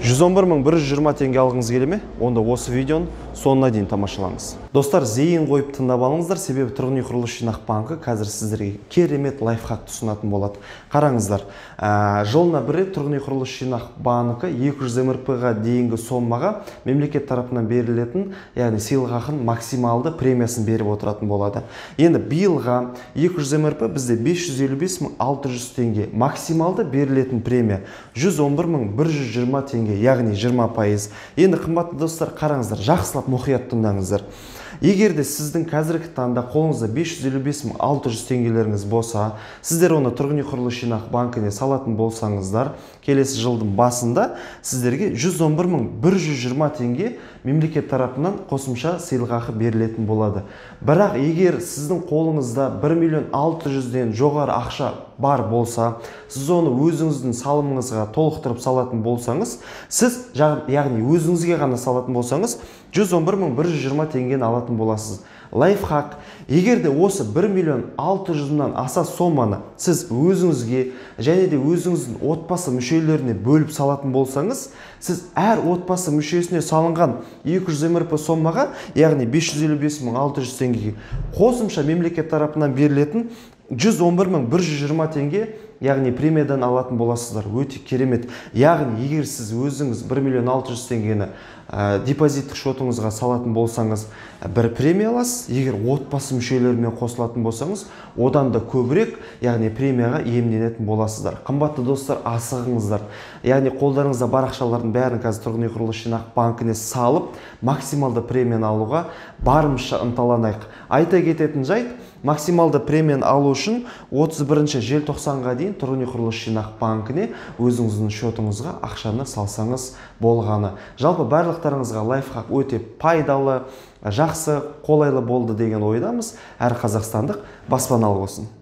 111.120 теңге алғыңыз келе ме? Онда осы видеоны соңына дейін тамашалаңыз. Достар, зейін қойып тыңдап алыңыздар, себебі тұрғын үй құрылыс жинақ банкі қазір сіздерге керемет лайфхакты ұсынатын болады. Қараңыздар, жылына бір рет тұрғын үй құрылыс жинақ банкі 200 МРП-ға дейінгі сомаға мемлекет тарапынан берілетін, яғни сыйлықақының максималды премиясын беріп отыратын болады. Енді биылға 200 МРП бізде 555.600 теңге, максималды берілетін премия 111.120 теңге, яғни 20%. Енді қымбатты достар, қараңыздар, жақсылап мұқият тыңдаңыздар. Егер де сіздің қазіргі таңда қолыңызда 555.600 теңгелеріңіз болса, сіздер оны тұрғын үй құрылыс жинақ банкіне салатын болсаңыздар, келесі жылдың басында сіздерге 111.120 теңге мемлекет тарапынан қосымша сыйлықақы берілетін болады. Бірақ егер сіздің қолыңызда 1.600.000-ден жоғары ақша бар болса, сіз оны өзіңіздің салымыңызға толықтырып салатын болсаңыз, сіз, яғни өзіңізге ғана салатын болсаңыз, 111.120 теңгені алатын боласыз. Лайфхак, егер де осы 1.600.000-нан аса соманы сіз өзіңізге және де өзіңіздің отбасы мүшелеріне бөліп салатын болсаңыз, сіз әр отбасы мүшесіне салынған 200 МРП сомаға, яғни 555.600 теңгеге қосымша мемлекет тарапынан берілетін 111.120 теңге, яғни премиядан алатын боласыздар. Өте керемет. Яғни егер сіз өзіңіз 1.600.000 теңгені депозиттік шотыңызға салатын болсаңыз, бір премия аласыз. Егер отбасы мүшелерімен қосылатын болсаңыз, одан да көбірек, яғни премияға иемденетін боласыздар. Қымбатты достар, асығыңыздар. Яғни қолдарыңызда бар ақшалардың бәрін қазір тұрғын үй құрылыс жинақ банкіне салып, максималды премияны алуға барымызша ынталанайық. Айта кететін жайт, максималды премияны алу үшін 31 желтоқсанға дейін тұрғын үй құрылыс жинақ банкіне өзіңіздің шотыңызға ақшаны салсаңыз болғаны. Жалпы барлықтарыңызға лайфхак өте пайдалы, жақсы, қолайлы болды деген ойдамыз. Әр қазақстандық баспаналы болсын.